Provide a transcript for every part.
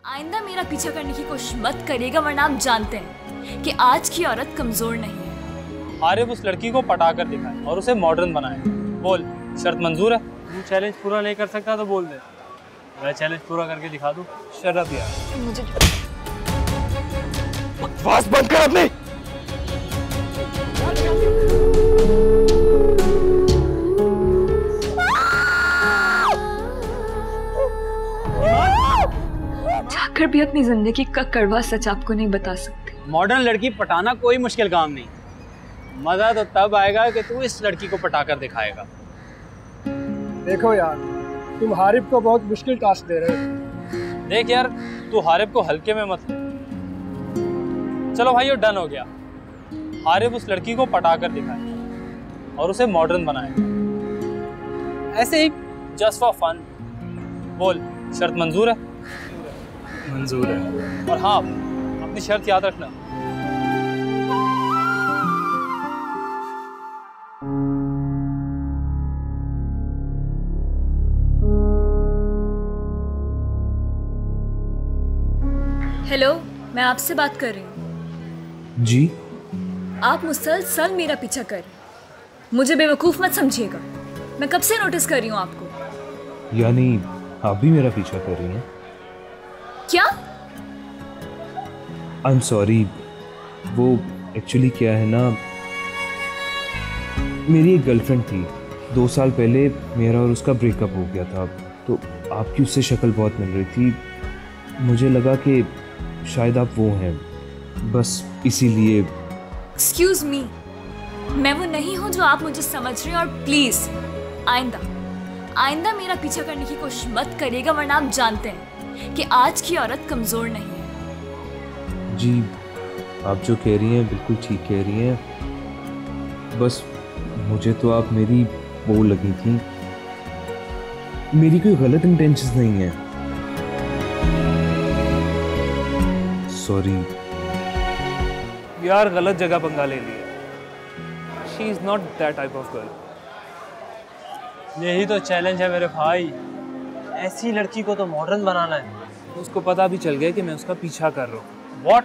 आइंदा मेरा पीछा करने की कोशिश मत करिएगा, वरना आप जानते हैं कि आज की औरत कमजोर नहीं है। आरिफ उस लड़की को पटा कर दिखाए और उसे मॉडर्न बनाए। बोल, शर्त मंजूर है? तू चैलेंज पूरा नहीं कर सकता तो बोल दे, मैं चैलेंज पूरा करके दिखा दूं। शर्त यार, मुझे बकवास बंद कर अपनी। जाकर भी अपनी जिंदगी का कड़वा सच आपको नहीं बता सकते। मॉडर्न लड़की पटाना कोई मुश्किल काम नहीं, मजा तो तब आएगा कि तू इस लड़की को पटा कर दिखाएगा। देखो यार, तुम हारिब को बहुत मुश्किल टास्क दे रहे हो। देख यार, तू हारिब को हल्के में मत ले। चलो भाई, ये डन हो गया। हारिब उस लड़की को पटा कर दिखाए और उसे मॉडर्न बनाए, ऐसे ही जस्ट फॉर फन। बोल, शर्त मंजूर है? मंजूर है। और हाँ, अपनी शर्त याद रखना। हेलो, मैं आपसे बात कर रही हूँ। जी? आप मुसलसल मेरा पीछा कर, मुझे बेवकूफ मत समझिएगा। मैं कब से नोटिस कर रही हूँ आपको। यानी आप भी मेरा पीछा कर रही हैं? क्या? आई एम सॉरी, वो एक्चुअली क्या है ना, मेरी एक गर्लफ्रेंड थी। 2 साल पहले मेरा और उसका ब्रेकअप हो गया था, तो आपकी उससे शक्ल बहुत मिल रही थी। मुझे लगा कि शायद आप वो हैं, बस इसीलिए। एक्सक्यूज मी, मैं वो नहीं हूँ जो आप मुझे समझ रहे हैं। और प्लीज आइंदा मेरा पीछा करने की कोशिश मत करिएगा, वरना आप जानते हैं कि आज की औरत कमजोर नहीं है। जी, आप जो कह रही हैं बिल्कुल ठीक कह रही हैं। बस मुझे तो आप मेरी वो लगी थी, मेरी कोई गलत इंटेंशंस नहीं है। सॉरी यार, गलत जगह पंगा ले लिया। She is not that type of girl. यही तो चैलेंज है मेरे भाई, ऐसी लड़की को तो मॉडर्न बनाना है। उसको पता भी चल गया कि मैं उसका पीछा कर रहा हूँ। What?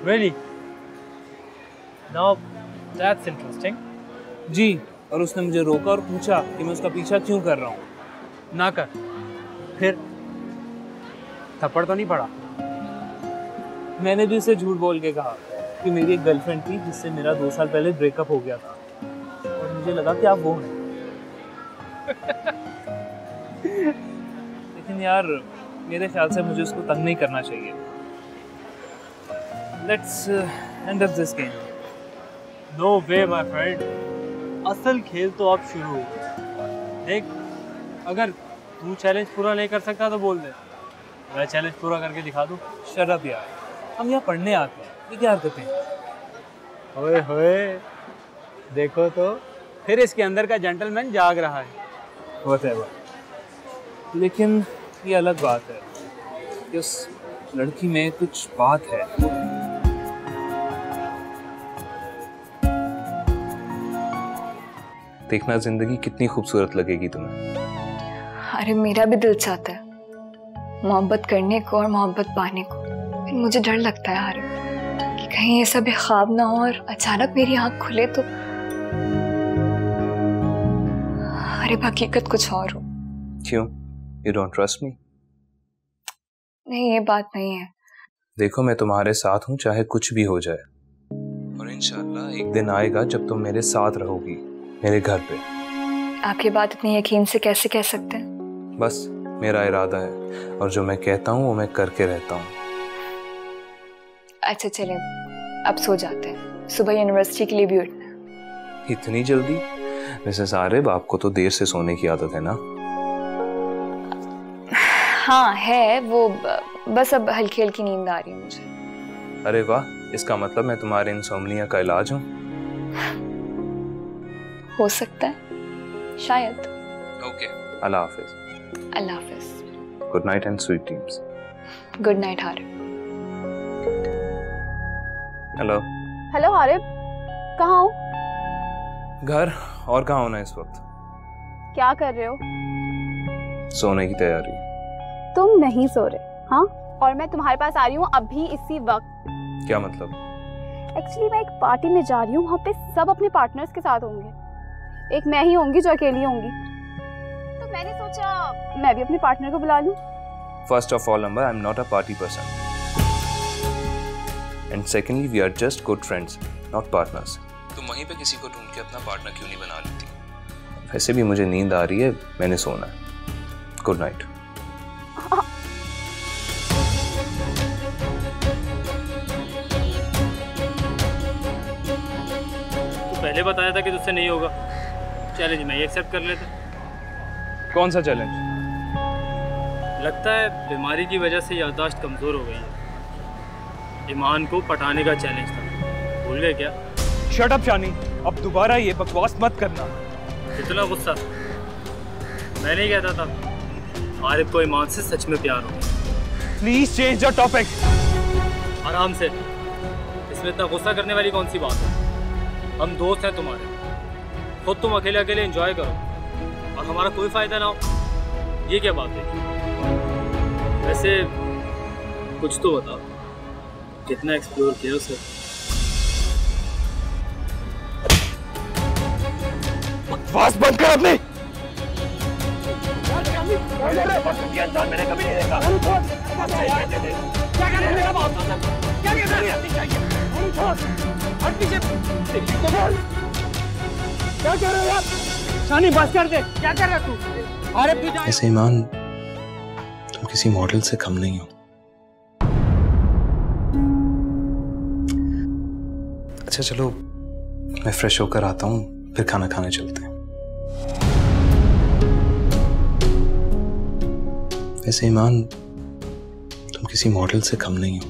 Really? Now that's interesting. जी, और उसने मुझे रोका और पूछा कि मैं उसका पीछा क्यों कर रहा हूँ। ना कर। फिर थप्पड़ तो नहीं पड़ा? मैंने भी उसे झूठ बोल के कहा कि मेरी एक गर्लफ्रेंड थी जिससे मेरा 2 साल पहले ब्रेकअप हो गया था, और मुझे लगा कि आप वो हैं। लेकिन यार, मेरे ख्याल से मुझे उसको तंग नहीं करना चाहिए। Let's end up this game. No way, my friend. असल खेल तो अब शुरू हो। देख, अगर तू चैलेंज पूरा नहीं कर सकता तो बोल दे, मैं चैलेंज पूरा करके दिखा दूं। शराब यार, हम यहाँ पढ़ने आते हैं, ये क्या हरकतें हैं? ओए होए, देखो तो, फिर इसके अंदर का जेंटलमैन जाग रहा है। Whatever. लेकिन ये अलग बात है कि उस लड़की में कुछ बात है। देखना जिंदगी कितनी खूबसूरत लगेगी तुम्हें। अरे मेरा भी दिल चाहता है मोहब्बत करने को और मोहब्बत पाने को, फिर मुझे डर लगता है हारिब कि कहीं ये सब ख्वाब ना हो और अचानक मेरी आंख खुले तो हारिब हकीकत कुछ और हो। क्यों? You don't trust me? नहीं, ये बात नहीं है। देखो, मैं तुम्हारे साथ हूँ चाहे कुछ भी हो जाए, और इंशाल्लाह एक दिन आएगा जब तुम मेरे साथ रहोगी मेरे घर पे। आप ये बात इतने यकीन से कैसे कह सकते हैं? बस मेरा इरादा है, और जो मैं कहता हूँ वो मैं करके रहता हूँ। अच्छा चलिए, अब सो जाते हैं, सुबह यूनिवर्सिटी के लिए भी उठना है। इतनी जल्दी? मिसेस आरिब, आपको तो देर से सोने की आदत है ना? हाँ है, वो बस अब हल्की हल्की नींद आ रही है मुझे। अरे वाह, इसका मतलब मैं तुम्हारे इंसोम्निया का इलाज हूँ। हो सकता है, शायद। ओके, अल्लाह हाफिज। अल्लाह हाफिज। Good night and sweet dreams. Good night Harib. Hello. Hello Harib, कहाँ हो? घर, और कहाँ होना इस वक्त? क्या कर रहे हो? सोने की तैयारी। तुम नहीं सो रहे, हाँ, और मैं तुम्हारे पास आ रही हूँ अभी इसी वक्त। क्या मतलब? एक्चुअली मैं एक पार्टी में जा रही हूँ, वहाँ पे सब अपने पार्टनर्स के साथ होंगे, एक मैं ही होंगी जो अकेली होंगी। तो मैंने सोचा मैं भी अपने पार्टनर को बुला लूँ। First of all, Amber, I'm not a party person. And secondly, we are just good friends, not partners. तुम वहीं पे किसी को ढूंढ के अपना पार्टनर क्यों नहीं बना लेती? वैसे भी मुझे नींद आ रही है, मैंने सोना है। Good night. तो पहले बताया था कि तुझसे नहीं होगा। चैलेंज मैं एक्सेप्ट कर लेता। कौन सा चैलेंज? लगता है बीमारी की वजह से याददाश्त कमज़ोर हो गई है। ईमान को पटाने का चैलेंज था, भूल गए क्या? शट अप शानी, अब दोबारा ये बकवास मत करना। कितना गुस्सा! मैं नहीं कहता था आरिफ को ईमान से सच में प्यार हो। Please change the topic. आराम से, इसमें इतना गुस्सा करने वाली कौन सी बात है? हम दोस्त हैं तुम्हारे, खुद तुम अकेले अकेले एंजॉय करो और हमारा कोई फायदा ना हो, ये क्या बात है? वैसे कुछ तो बताओ, कितना एक्सप्लोर किया उसे? बकवास बंद कर अपने। मैंने कभी नहीं देखा। क्या कर रहे हो यार? शानी बस कर दे, क्या कर रहा तू? अरे ऐसे ईमान, तुम किसी मॉडल से कम नहीं हो। अच्छा चलो, मैं फ्रेश होकर आता हूँ, फिर खाना खाने चलते हैं। वैसे ईमान, तुम किसी मॉडल से कम नहीं हो।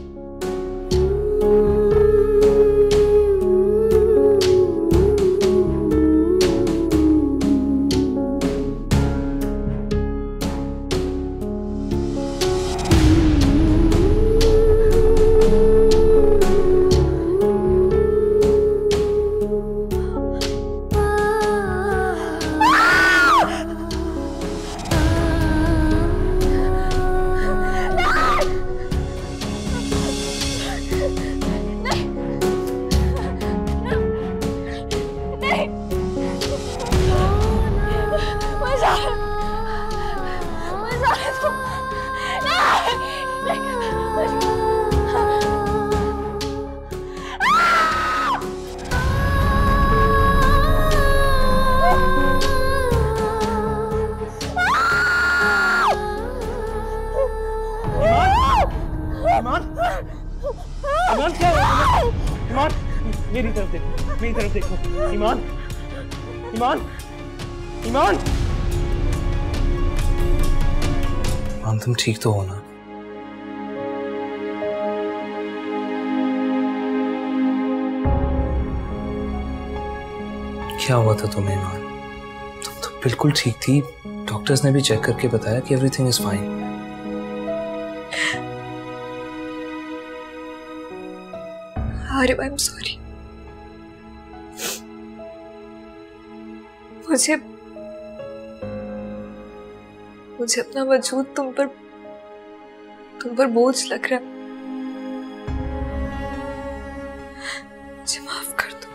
ईमान क्या है? ईमान मेरी तरफ देखो, मेरी तरफ देखो। ईमान, ईमान, ईमान, ईमान तुम ठीक तो हो ना? क्या हुआ था तुम्हें ईमान? तुम तो बिल्कुल ठीक थी। डॉक्टर्स ने भी चेक करके बताया कि everything is fine. Arif, I am sorry. मुझे अपना वजूद तुम पर बोझ लग रहा है। मुझे माफ कर दो।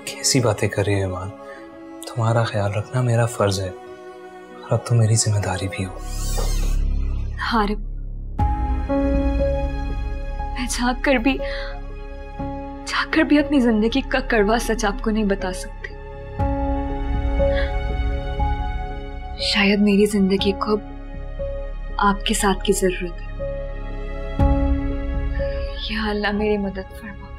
कैसी बातें कर रही हो ईमान? तुम्हारा ख्याल रखना मेरा फर्ज है और अब तो मेरी जिम्मेदारी भी हो। आरिफ, मैं जाकर भी अपनी जिंदगी का कड़वा सच आपको नहीं बता सकती। शायद मेरी जिंदगी को अब आपके साथ की जरूरत है। या अल्लाह मेरी मदद फरमा।